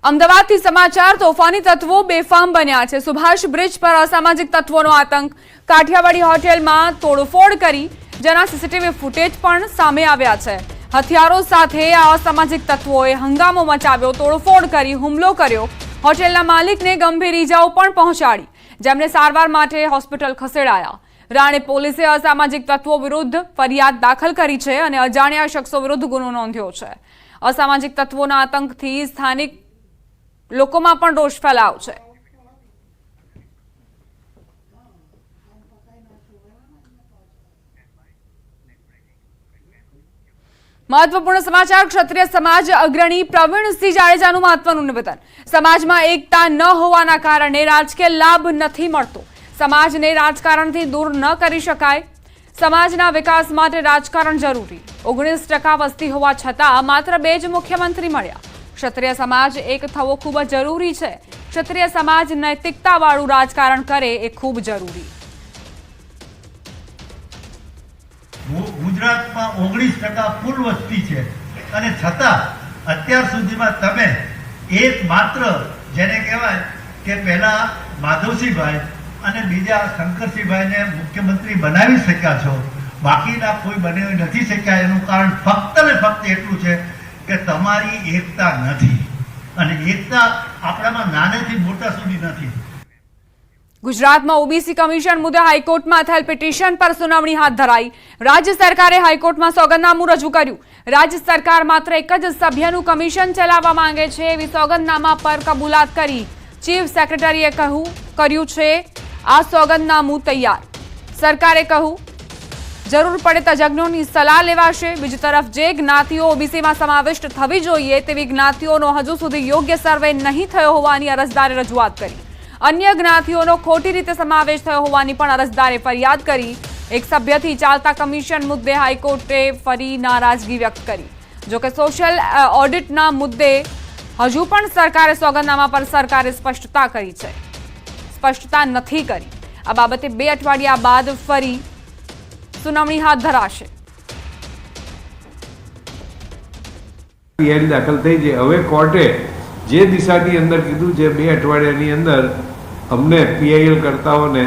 અમદાવાદથી સમાચાર તોફાની તત્વો બેફામ બન્યા છે। સુભાષ બ્રિજ પર અસામાજિક તત્વોનો આતંક। કાઠિયાવાડી હોટેલમાં તોડફોડ કરી જેના સીસીટીવી ફૂટેજ પણ સામે આવ્યા છે। હથિયારો સાથે આ અસામાજિક તત્વોએ હંગામો મચાવ્યો, તોડફોડ કરી હુમલો કર્યો। હોટેલના માલિકને ગંભીર ઈજાઓ પણ પહોંચાડી, જેમને સારવાર માટે હોસ્પિટલ ખસેડાયા। રાણે પોલીસે અસામાજિક તત્વો વિરુદ્ધ ફરિયાદ દાખલ કરી છે અને અજાણ્યા શખ્સો વિરુદ્ધ ગુનો નોંધ્યો છે। અસામાજિક તત્વોના આતંકથી સ્થાનિક લોકોમાં પણ રોષ ફેલાયો છે। महत्वपूर्ण समाचार। क्षत्रिय समाज अग्रणी प्रवीण सिंह जाडेजाનું મહત્વનું નિવેદન। સમાજમાં એકતા ન હોવાના કારણે રાજકીય લાભ નથી મળતો। સમાજને રાજકારણથી દૂર ન કરી શકાય। સમાજના વિકાસ માટે રાજકારણ જરૂરી। 19% વસ્તી હોવા છતાં માત્ર 2 જ મુખ્યમંત્રી મળ્યા। ક્ષત્રિય સમાજ એક થવો ખૂબ જ જરૂરી છે। ક્ષત્રિય સમાજ નૈતિકતાવાળું રાજકારણ કરે એ ખૂબ જરૂરી। ગુજરાતમાં 19% ફૂલ વસ્તી છે અને છતાં અત્યાર સુધીમાં તમે એકમાત્ર જેને કહેવાય કે પહેલા માધવસિંહભાઈ અને બીજા શંકરસિંહભાઈને મુખ્યમંત્રી બનાવી શક્યા છો, બાકીના કોઈ બનાવી નથી શક્યા। એનું કારણ ફક્ત ને ફક્ત એટલું છે કે તમારી એકતા નથી અને એકતા આપણામાં નાનેથી મોટા સુધી નથી। ગુજરાતમાં ઓબીસી કમિશન મુદ્દે હાઈકોર્ટમાં થયેલ પિટિશન પર સુનાવણી હાથ ધરાઈ। રાજ્ય સરકારે હાઈકોર્ટમાં સોગંદનામું રજૂ કર્યું। રાજ્ય સરકાર માત્ર એક જ સભ્યનું કમિશન ચલાવવા માંગે છે એવી સોગંદનામા પર કબૂલાત કરી। ચીફ સેક્રેટરીએ કર્યું છે આ સોગંદનામું તૈયાર। સરકારે કહ્યું જરૂર પડે તજજ્ઞોની સલાહ લેવાશે। બીજી તરફ જે જ્ઞાતિઓ ઓબીસીમાં સમાવિષ્ટ થવી જોઈએ તેવી જ્ઞાતિઓનો હજુ સુધી યોગ્ય સર્વે નહીં થયો હોવાની અરજદારે રજૂઆત કરી। अन्य જ્ઞાતિઓનો ખોટી રીતે સમાવેશ થયો હોવાની પણ અરજદારે ફરિયાદ કરી। એક સભ્યથી ચાલતા કમિશન મુદ્દે હાઈકોર્ટે ફરી નારાજગી વ્યક્ત કરી। જો કે સોશિયલ ઓડિટના મુદ્દે હજુ પણ સરકારે સોગંદનામા પર સરકારે સ્પષ્ટતા નથી કરી। આ બાબતે 2 અઠવાડિયા બાદ ફરી સુનાવણી હાથ ધરાશે। દાખલ થઈ છે। હવે કોર્ટે જે દિશાની અંદર કીધું છે 2 અઠવાડિયાની અંદર અમને પીઆઈએલ કરતાઓને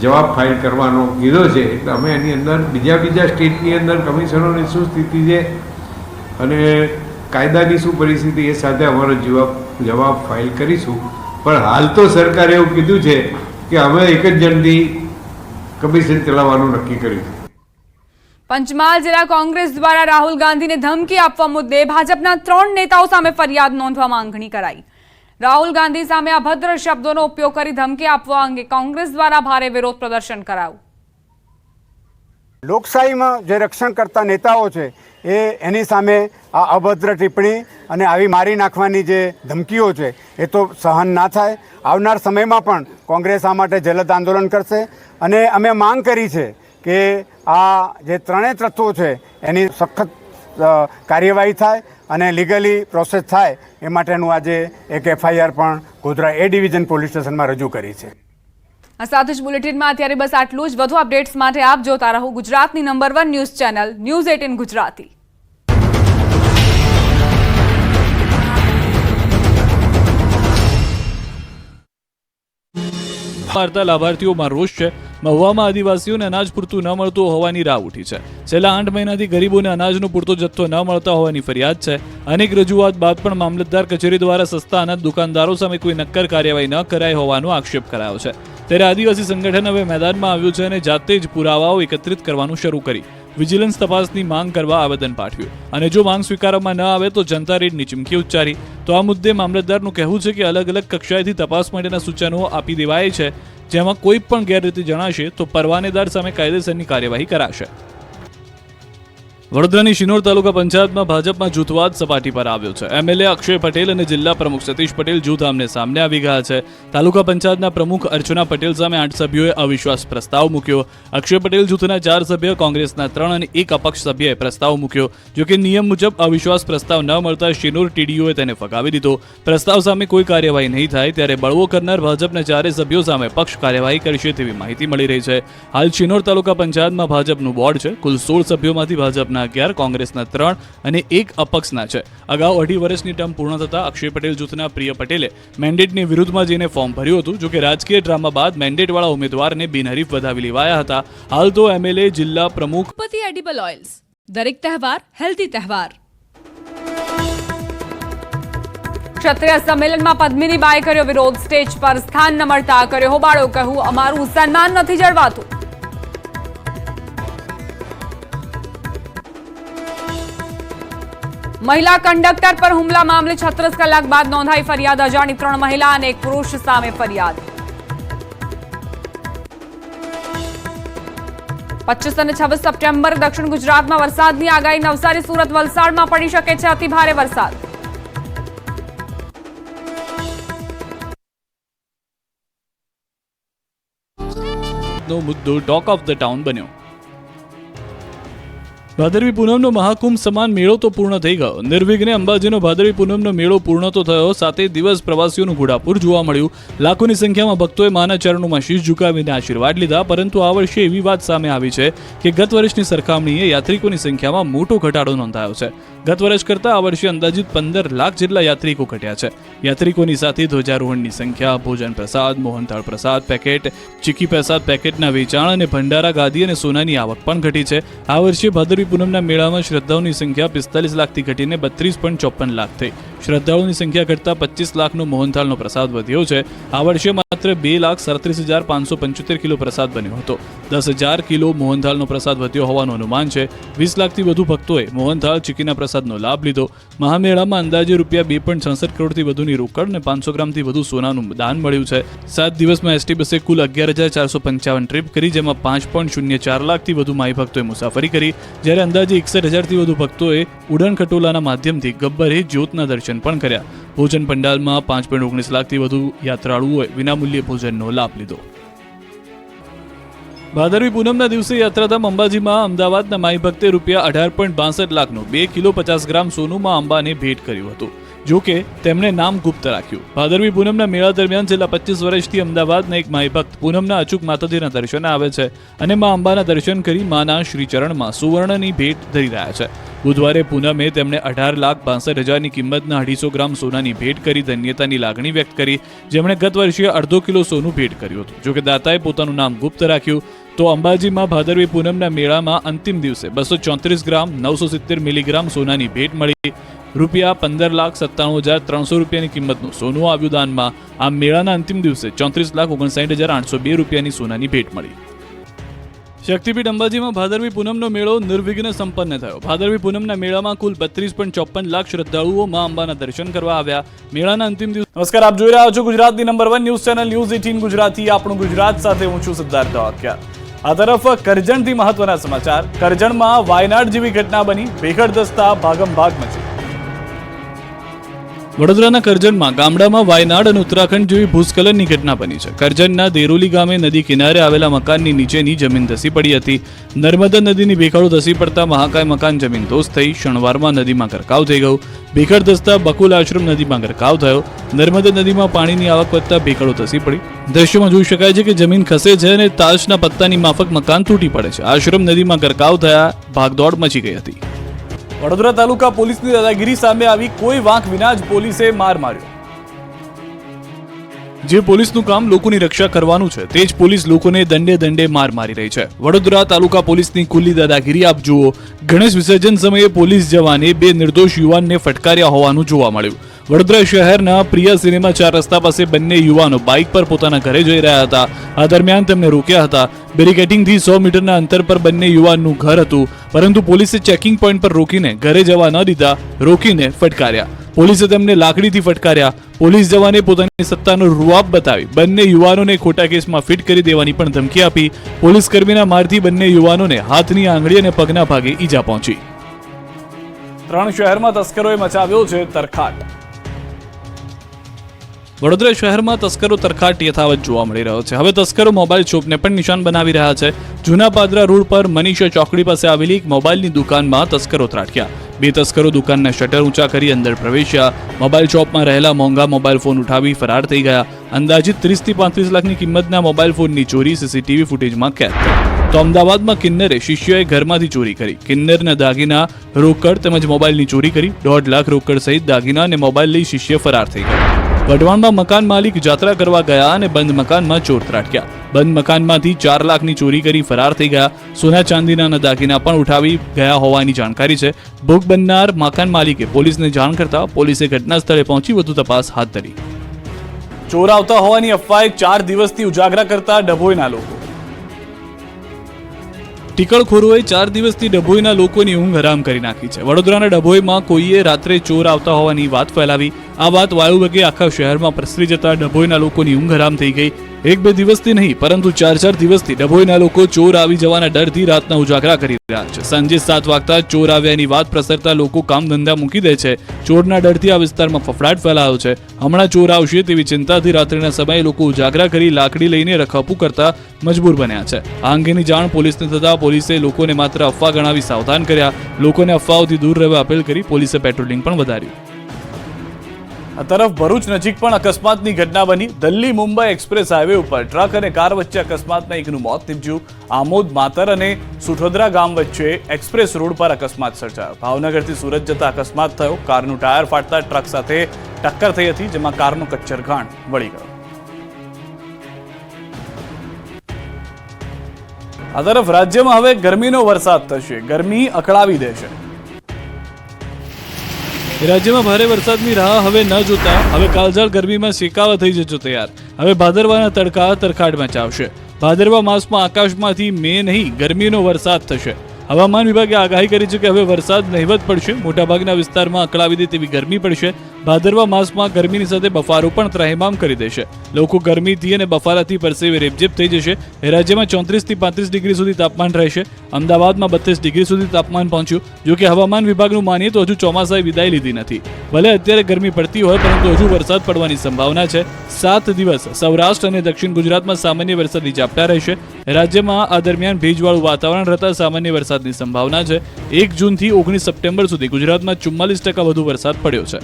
જવાબ ફાઇલ કરવાનો કીધો છે, એટલે અમે એની અંદર બીજા સ્ટેટની અંદર કમિશનરોની શું સ્થિતિ છે અને કાયદાની શું પરિસ્થિતિ એ સાથે અમારો જવાબ ફાઇલ કરીશું। પણ હાલ તો સરકારે એવું કીધું છે કે અમે એક જ જણથી કમિશન ચલાવવાનું નક્કી કર્યું છે। પંચમહાલ જિલ્લા કોંગ્રેસ દ્વારા રાહુલ ગાંધીને ધમકી આપવા મુદ્દે ભાજપના 3 નેતાઓ સામે ફરિયાદ નોંધવા માંગણી કરાઈ। રાહુલ ગાંધી સામે અભદ્ર શબ્દોનો ઉપયોગ કરી ધમકી આપવા અંગે કોંગ્રેસ દ્વારા ભારે વિરોધ પ્રદર્શન કરાયું। લોકશાહીમાં જે રક્ષણ કરતા નેતાઓ છે એની સામે આ અભદ્ર ટિપ્પણી અને આવી મારી નાખવાની જે ધમકીઓ છે એ તો સહન ના થાય। આવનાર સમયમાં પણ કોંગ્રેસ આ માટે જલદ આંદોલન કરશે અને અમે માંગ કરી છે કે આ જે 3 તત્વો છે એની સખત કાર્યવાહી થાય અને લીગલી પ્રોસેસ થાય એ માટેનું આજે એક એફઆઈઆર પણ ગોધરા એ ડિવિઝન પોલીસ સ્ટેશનમાં રજૂ કરી છે। આ સાથે જ બુલેટિનમાં અત્યારે બસ આટલું જ। વધુ અપડેટ્સ માટે આપ જોતા રહો ગુજરાતની number 1 news channel news 18 Gujarati. વાર્તા લાભાર્થીઓમાં રોષ છે। મહુવામાં આદિવાસીઓને અનાજ પૂરતું ન મળતું હોવાની રાવ ઉઠી છે। છેલ્લા 8 મહિનાથી ગરીબોને અનાજનો પૂરતો જથ્થો ન મળતા હોવાની ફરિયાદ છે। અનેક રજૂઆત બાદ પણ મામલતદાર કચેરી દ્વારા સસ્તા અનાજ દુકાનદારો સામે કોઈ નક્કર કાર્યવાહી ન કરાઈ હોવાનો આક્ષેપ કરાયો છે। ત્યારે આદિવાસી સંગઠન હવે મેદાનમાં આવ્યું છે અને જાતે જ પુરાવાઓ એકત્રિત કરવાનું શરૂ કરી વિજિલન્સ તપાસની માંગ કરવા આવેદન પાઠવ્યું અને જો માંગ સ્વીકારવામાં ન આવે તો જનતા રેડની ચીમકી ઉચ્ચારી। તો આ મુદ્દે મામલતદારનું કહેવું છે કે અલગ અલગ કક્ષાએથી તપાસ માટેના સૂચનો આપી દેવાય છે, જેમાં કોઈ પણ ગેરરીતિ જણાશે તો પરવાનેદાર સામે કાયદેસરની કાર્યવાહી કરાશે। વડોદરાની શિનોર તાલુકા પંચાયતમાં ભાજપમાં જૂથવાદ સપાટી પર આવ્યો છે। એમએલએ અક્ષય પટેલ અને જિલ્લા પ્રમુખ સતીશ પટેલ જૂથ આમને સામને આવી ગયા છે। તાલુકા પંચાયતના પ્રમુખ અર્ચના પટેલ સામે 8 સભ્યોએ અવિશ્વાસ પ્રસ્તાવ મૂક્યો। અક્ષય પટેલ જૂથના 4 સભ્ય, કોંગ્રેસના 3 અને 1 અપક્ષ સભ્યએ પ્રસ્તાવ મૂક્યો। જો કે નિયમ મુજબ અવિશ્વાસ પ્રસ્તાવ ન મળતા શિનોર ટીડીઓએ તેને ફગાવી દીધો। પ્રસ્તાવ સામે કોઈ કાર્યવાહી નહીં થાય ત્યારે બળવો કરનાર ભાજપના 4 સભ્યો સામે પક્ષ કાર્યવાહી કરશે તેવી માહિતી મળી રહી છે। હાલ શિનોર તાલુકા પંચાયતમાં ભાજપનું બોર્ડ છે। કુલ 16 સભ્યોમાંથી ભાજપના ભાજપના 11, કોંગ્રેસના 3 અને 1 અપક્ષના છે. અગાઉ 2.5 વર્ષની ટર્મ પૂર્ણ થતાં અક્ષય પટેલ જૂથના પ્રિય પટેલે મેન્ડેટની વિરુદ્ધમાં જઈને ફોર્મ ભર્યું હતું. જોકે રાજકીય ડ્રામા બાદ મેન્ડેટવાળા ઉમેદવારને બિનહરીફ વધાવી લેવાયા હતા. હાલ તો એમએલએ જિલ્લા પ્રમુખ પતિ એડિબલ ઓઇલ્સ, દરેક તહેવાર હેલ્ધી તહેવાર. ક્ષત્રિય સંમેલનમાં પદ્મિની બાએ કર્યો વિરોધ. સ્ટેજ પર સ્થાન ન મળતા કર્યો હોબાળો. કહ્યું, અમારું સન્માન નથી જળવાતું. મહિલા કંડક્ટર પર હુમલા મામલે 36 કલાક બાદ નોંધાઈ ફરિયાદ. અજાણી 3 મહિલા અને 1 પુરુષ સામે ફરિયાદ. 25 અને 26 સપ્ટેમ્બર દક્ષિણ ગુજરાતમાં વરસાદની આગાહી. નવસારી, સુરત, વલસાડમાં પડી શકે છે અતિભારે વરસાદ. નો મુદ્દો ટોક ઓફ ધ ટાઉન બન્યો. ભાદરવી પૂનમનો મહાકુંભ સમાન મેળો તો પૂર્ણ થઈ ગયો. નિર્વિઘ્ને અંબાજીનો ભાદરવી પૂનમનો મેળો પૂર્ણ તો થયો. 7 દિવસ પ્રવાસીઓનું ઘોડાપુર જોવા મળ્યું. લાખોની સંખ્યામાં ભક્તોએ માના ચરણોમાં શીશ ઝુકાવીને આશીર્વાદ લીધા. પરંતુ આ વર્ષે એવી વાત સામે આવી છે કે ગત વર્ષની સરખામણીએ યાત્રિકોની સંખ્યામાં મોટો ઘટાડો નોંધાયો છે. ગત વર્ષ કરતાં આ વર્ષે અંદાજિત 15 લાખ જેટલા યાત્રિકો ઘટ્યા છે. યાત્રિકોની સાથે ધ્વજારોહણની સંખ્યા, ભોજન પ્રસાદ, મોહનથાળ પ્રસાદ પેકેટ, ચીકી પ્રસાદ પેકેટના વેચાણ અને ભંડારા ગાદી અને સોનાની આવક પણ ઘટી છે. આ વર્ષે ભાદરવી પૂનમના મેળામાં શ્રદ્ધાળુઓની સંખ્યા 45 લાખથી ઘટીને 32.54 લાખ થઈ. શ્રદ્ધાળુઓની સંખ્યા ઘટતા 25 લાખનો મોહનથાળનો પ્રસાદ વધ્યો છે. આ વર્ષે માત્ર 2,37,575 કિલો પ્રસાદ બન્યો હતો. 10,000 કિલો મોહનથાળનો પ્રસાદ વધ્યો હોવાનું અનુમાન છે. 20 લાખથી વધુ ભક્તોએ મોહનથાળ, ચીકીના પ્રસાદનો લાભ લીધો. મહામેળામાં અંદાજે ₹2.66 કરોડથી વધુની રોકડ અને 500 ગ્રામથી વધુ સોનાનું દાન મળ્યું છે. 7 દિવસમાં એસટી બસે કુલ 11,455 ટ્રીપ કરી, જેમાં 5.04 લાખથી વધુ માઈ ભક્તોએ મુસાફરી કરી. જ્યારે અંદાજે 61,000થી વધુ ભક્તોએ ઉડાન ખટોલાના માધ્યમથી ગબ્બરે જ્યોતના દર્શન પણ કર્યા. ભોજન પંડાલમાં 5.19 લાખથી વધુ યાત્રાળુઓએ વિનામૂલ્યે ભોજનનો લાભ લીધો. ભાદરવી પૂનમના દિવસે યાત્રાધામ અંબાજીમાં અમદાવાદના માઈ ભક્તે ₹18.62 લાખનું 2 કિલો 50 ગ્રામ સોનું માં અંબાને ભેટ કર્યું હતું. જો કે તેમણે નામ ગુપ્ત રાખ્યું. ભાદરવી પૂનમના મેળા દરમિયાન છેલ્લા 25 વર્ષથી અમદાવાદના એક માઈ ભક્ત પૂનમના અચૂક માતાજીના દર્શને આવે છે અને મા અંબાના દર્શન કરી માના શ્રીચરણમાં સુવર્ણની ભેટ ધરી રહ્યા છે. બુધવારે પૂનમે તેમણે 18,62,000ની કિંમતના 250 ગ્રામ સોનાની ભેટ કરી ધન્યતાની લાગણી વ્યક્ત કરી, જેમણે ગત વર્ષે અડધો કિલો સોનું ભેટ કર્યું હતું. જોકે દાતાએ પોતાનું નામ ગુપ્ત રાખ્યું. તો અંબાજીમાં ભાદરવી પૂનમના મેળામાં અંતિમ દિવસે 234 ગ્રામ 970 મિલીગ્રામ સોનાની ભેટ મળી. ₹15,97,300ની કિંમતનું સોનું આવ્યું દાનમાં. આ મેળાના અંતિમ દિવસે 34,59,802 રૂપિયાની સોનાની ભેટ મળી. શક્તિપીઠ અંબાજીમાં ભાદરવી પૂનમનો મેળો નિર્વિઘ્ને સંપન્ન થયો. ભાદરવી પૂનમના મેળામાં કુલ 32.54 લાખ શ્રદ્ધાળુઓ મા અંબાના દર્શન કરવા આવ્યા. મેળાના અંતિમ દિવસે નમસ્કાર, આપ જોઈ રહ્યા છો ગુજરાતની number 1 news channel news 18 Gujarati. આપણું ગુજરાત સાથે હું છું સિદ્ધાર્થ ધોળકિયા. આ તરફ કરજણથી મહત્વના સમાચાર. કરજણમાં વાયનાડ જેવી ઘટના બની. ભેખડ દસ્તા ભાગમ-ભાગ મચી. વડોદરાના કરજણમાં ગામડામાં વાયનાડ અને ઉત્તરાખંડ જેવી ભૂસ્ખલનની ઘટના બની છે. કરજણના દેરોલી ગામે નદી કિનારે આવેલા મકાનની નીચેની જમીન ધસી પડી હતી. નર્મદા નદીની ભેખાડો ધસી પડતા મહાકાય મકાન જમીન દોસ્ત થઈ. ક્ષણવારમાં નદીમાં ગરકાવ થઈ ગયું. ભેખડ ધસતા બકુલ આશ્રમ નદીમાં ગરકાવ થયો. નર્મદા નદીમાં પાણીની આવક વધતા ભેખાડો ધસી પડી. દ્રશ્યોમાં જોઈ શકાય છે કે જમીન ખસે છે અને તાશના પત્તાની માફક મકાન તૂટી પડે છે. આશ્રમ નદીમાં ગરકાવ થયા. ભાગદોડ મચી ગઈ હતી. વડોદરા તાલુકા પોલીસની દાદાગીરી સામે આવી. કોઈ વાંક વિના જ પોલીસે માર માર્યો. જે પોલીસનું કામ લોકોની રક્ષા કરવાનું છે તે જ પોલીસ લોકોને દંડે દંડે માર મારી રહી છે. વડોદરા તાલુકા પોલીસની ખુલ્લી દાદાગીરી આપ જુઓ. ગણેશ વિસર્જન સમયે પોલીસ જવાને 2 નિર્દોષ યુવાનને ફટકાર્યા હોવાનું જોવા મળ્યું. વડોદરા શહેરના પ્રિયા સિનેમા 4 રસ્તા પાસે બંને યુવાનો બાઇક પર પોતાના ઘરે જઈ રહ્યા હતા. આ દરમિયાન તેમને રોક્યા હતા. બેરિકેડિંગથી 100 મીટરના અંતર પર બંને યુવાનનું ઘર હતું, પરંતુ પોલીસે ચેકિંગ પોઈન્ટ પર રોકીને ઘરે જવા ન દીધા. રોકીને ફટકાર્યા. પોલીસે તેમને લાકડીથી ફટકાર્યા. પોલીસ જવાને પોતાની સત્તાનો રૂઆબ બતાવી બંને યુવાનોને ખોટા કેસમાં ફિટ કરી દેવાની પણ ધમકી આપી. પોલીસ કર્મીના મારથી બંને યુવાનોને હાથની આંગળી અને પગના ભાગે ઈજા પહોંચી. 3 શહેરમાં તસ્કરોએ મચાવ્યો છે તરખાટ. વડોદરા શહેરમાં તસ્કરો તરખાટ યથાવત જોવા મળી રહ્યો છે. હવે તસ્કરો મોબાઈલ શોપને પણ નિશાન બનાવી રહ્યા છે. જૂના પાદરા રોડ પર મનીષા ચોકડી પાસે આવેલી એક મોબાઈલની દુકાનમાં તસ્કરો ત્રાટક્યા. 2 તસ્કરો દુકાનના શટર ઊંચા કરી અંદર પ્રવેશ્યા. મોબાઈલ શોપમાં રહેલા મોંઘા મોબાઈલ ફોન ઉઠાવી ફરાર થઈ ગયા. અંદાજિત 30 થી 35 લાખની કિંમતના મોબાઈલ ફોનની ચોરી સીસીટીવી ફૂટેજમાં કેદ થઈ. તો અમદાવાદમાં કિન્નરે શિષ્યએ ઘરમાંથી ચોરી કરી. કિન્નરના દાગીના, રોકડ તેમજ મોબાઈલની ચોરી કરી. 1.5 લાખ રોકડ સહિત દાગીના અને મોબાઈલ લઈ શિષ્ય ફરાર થઈ ગયા. વઢવાણમાં મકાન માલિક જાત્રા કરવા ગયા અને બંધ મકાનમાં ચોર ત્રાટક્યા. બંધ મકાનમાંથી 4 લાખની ચોરી કરી ફરાર થઈ ગયા. સોના ચાંદીના દાગીના પણ ઉઠાવી ગયા હોવાની જાણકારી છે. ભોગ બનનાર મકાન માલિકે પોલીસને જાણ કરતા પોલીસે ઘટના સ્થળે પહોંચી વધુ તપાસ હાથ ધરી. ચોર આવતા હોવાની અફવાએ 4 દિવસથી ઉજાગરા કરતા ડભોઈના લોકો. ટીકળખોરોએ 4 દિવસથી ડભોઈના લોકોની ઊંઘ હરામ કરી નાખી છે. વડોદરાના ડભોઈમાં કોઈએ રાત્રે ચોર આવતા હોવાની વાત ફેલાવી. આ વાત વાયુવેગે આખા શહેરમાં પ્રસરી જતા ડભોઈના લોકોની ઊંઘ હરામ થઈ ગઈ. 1-2 દિવસથી નહીં પરંતુ 4 દિવસથી ડભોઈના લોકો ચોર આવી જવાના ડરથી રાતના ઉજાગરા કરી રહ્યા છે. સાંજે 7 વાગતા ચોર આવ્યાની વાત પ્રસરતા લોકો કામ ધંધા મૂકી દે છે. ચોરના ડરથી આ વિસ્તારમાં ફફડાટ ફેલાયો છે. હમણાં ચોર આવશે તેવી ચિંતાથી રાત્રિના સમયે લોકો ઉજાગરા કરી લાકડી લઈને રખપુ કરતા મજબૂર બન્યા છે. આ અંગેની જાણ પોલીસને થતા પોલીસે લોકોને માત્ર અફવા ગણાવી સાવધાન કર્યા. લોકોને અફવાઓથી દૂર રહેવા અપીલ કરી પોલીસે પેટ્રોલિંગ પણ વધાર્યું. આ તરફ ભરૂચ નજીક પણ અકસ્માતની ઘટના બની. દિલ્હી મુંબઈ એક્સપ્રેસ હાઈવે ઉપર ટ્રક અને કાર વચ્ચે અકસ્માતમાં એકનું મોત નીપજ્યું. આમોદ માતર અને સુઠોદરા ગામ વચ્ચે એક્સપ્રેસ રોડ પર અકસ્માત સર્જાયો. ભાવનગરથી સુરત જતા અકસ્માત થયો. કારનું ટાયર ફાટતા ટ્રક સાથે ટક્કર થઈ હતી, જેમાં કારનો કચ્છરઘાણ વળી ગયો. આ તરફ રાજ્યમાં હવે ગરમીનો વરસાદ થશે. ગરમી અકળાવી દેશે. રાજ્યમાં ભારે વરસાદની રાહ હવે ન જોતા હવે કાળઝાળ ગરમીમાં શેકાવા થઈ જજો તૈયાર. હવે ભાદરવાના તડકા તરખાટ મચાવશે. ભાદરવા માસમાં આકાશમાંથી નહીં ગરમીનો વરસાદ થશે. હવામાન વિભાગે આગાહી કરી છે કે હવે વરસાદ નહિવત પડશે. મોટાભાગના વિસ્તારમાં અકળાવી દે તેવી ગરમી પડશે. ભાદરવા માસમાં ગરમીની સાથે બફારો પણ ત્રાહિમામ કરી દેશે. લોકો ગરમીથી અને બફારાથી પરસેવે રેબઝેબ થઈ જશે. રાજ્યમાં 34 થી 35 ડિગ્રી સુધી તાપમાન રહેશે. અમદાવાદમાં 32 ડિગ્રી સુધી તાપમાન પહોંચ્યું. જો કે હવામાન વિભાગનું માનીએ તો હજુ ચોમાસાએ વિદાય લીધી નથી. ભલે અત્યારે ગરમી પડતી હોય પરંતુ હજુ વરસાદ પડવાની સંભાવના છે. 7 દિવસ સૌરાષ્ટ્ર અને દક્ષિણ ગુજરાતમાં સામાન્ય વરસાદી ઝાપટા રહેશે. રાજ્યમાં આ દરમિયાન ભેજવાળું વાતાવરણ રહેતા સામાન્ય વરસાદની સંભાવના છે. 1 જૂનથી 19 સપ્ટેમ્બર સુધી ગુજરાતમાં 44% વધુ વરસાદ પડ્યો છે.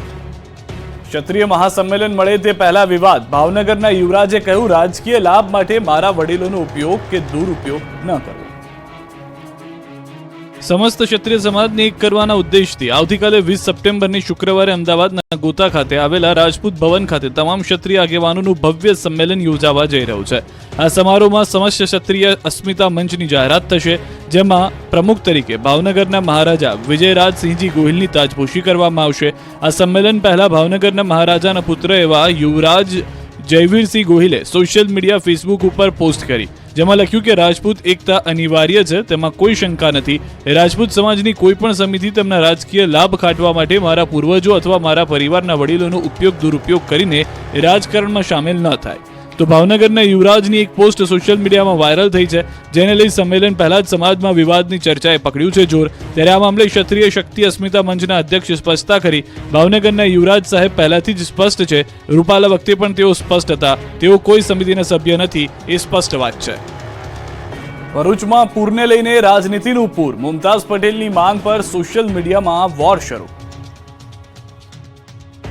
ક્ષત્રિય મહાસંમેલન મળે તે પહેલા વિવાદ. ભાવનગરના યુવરાજે કહ્યું, રાજકીય લાભ માટે મારા વડીલોનો ઉપયોગ કે દુરુપયોગ ન કરવો. સમસ્ત ક્ષત્રિય સમાજને એક કરવાના ઉદ્દેશથી આવતીકાલે 20 સપ્ટેમ્બરની શુક્રવારે અમદાવાદના ગોતા ખાતે આવેલા રાજપૂત ભવન ખાતે તમામ ક્ષત્રિય આગેવાનોનું ભવ્ય સંમેલન યોજાવા જઈ રહ્યું છે. આ સમારોહમાં સમસ્ત ક્ષત્રિય અસ્મિતા મંચની જાહેરાત થશે, જેમાં પ્રમુખ તરીકે ભાવનગરના મહારાજા વિજયરાજસિંહજી ગોહિલની તાજપોશી કરવામાં આવશે. આ સંમેલન પહેલા ભાવનગરના મહારાજાના પુત્ર એવા યુવરાજ જયવીરસિંહ ગોહિલે સોશિયલ મીડિયા ફેસબુક ઉપર પોસ્ટ કરી, જેમાં લખ્યું કે રાજપૂત એકતા અનિવાર્ય છે, તેમાં કોઈ શંકા નથી. રાજપૂત સમાજની કોઈ પણ સમિતિ તેમના રાજકીય લાભ ખાટવા માટે મારા પૂર્વજો અથવા મારા પરિવારના વડીલોનો ઉપયોગ દુરુપયોગ કરીને રાજકારણમાં સામેલ ન થાય. તો ભાવનગરના યુવરાજની એક પોસ્ટ સોશિયલ મીડિયામાં વાયરલ થઈ છે, જેને લઈ સંમેલન પહેલા જ સમાજમાં વિવાદની ચર્ચાએ પકડ્યું છે જોર. ત્યારે આ મામલે ક્ષત્રિય શક્તિ અસ્મિતા મંચના અધ્યક્ષે સ્પષ્ટતા કરી. ભાવનગરના યુવરાજ સાહેબ પહેલાથી જ સ્પષ્ટ છે. રૂપાલા વખતે પણ તેઓ સ્પષ્ટ હતા. તેઓ કોઈ સમિતિના સભ્ય નથી, એ સ્પષ્ટ વાત છે. ભરૂચમાં પૂરને લઈને રાજનીતિનું પૂર. મુમતાઝ પટેલની માંગ પર સોશિયલ મીડિયામાં વોર શરૂ.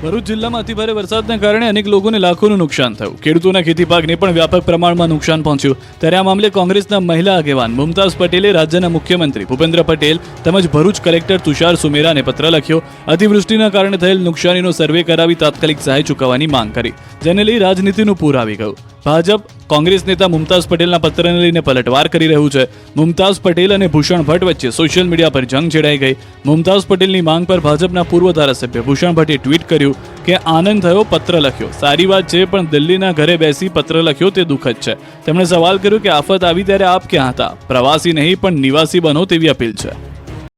ભરૂચ જિલ્લામાં અતિભારે વરસાદના કારણે અનેક લોકોને લાખોનું નુકસાન થયું. ખેડૂતોના ખેતી પાકને પણ વ્યાપક પ્રમાણમાં નુકસાન પહોંચ્યું. ત્યારે આ મામલે કોંગ્રેસના મહિલા આગેવાન મુમતાઝ પટેલે રાજ્યના મુખ્યમંત્રી ભૂપેન્દ્ર પટેલ તેમજ ભરૂચ કલેક્ટર તુષાર સુમેરાને પત્ર લખ્યો. અતિવૃષ્ટિના કારણે થયેલ નુકસાનીનો સર્વે કરાવી તાત્કાલિક સહાય ચૂકવવાની માંગ કરી, જેને લઈ રાજનીતિનું પૂર આવી ગયું. ભાજપ કોંગ્રેસ નેતા મુમતાઝ પટેલના પત્રને લઈને પલટવાર કરી રહ્યું છે. મુમતાઝ પટેલ અને ભૂષણ ભટ્ટ વચ્ચે સોશિયલ મીડિયા પર જંગ છેડાઈ ગઈ. મુમતાઝ પટેલની માંગ પર ભાજપના પૂર્વ ધારાસભ્ય ભૂષણ ભટ્ટે ટ્વીટ કર્યું કે આનંદ થયો, પત્ર લખ્યો. સારી વાત છે, પણ દિલ્હીના ઘરે બેસી પત્ર લખ્યો તે દુઃખદ છે. તેમણે સવાલ કર્યો કે આફત આવી ત્યારે આપ ક્યાં હતા? પ્રવાસી નહીં પણ નિવાસી બનો તેવી અપીલ છે.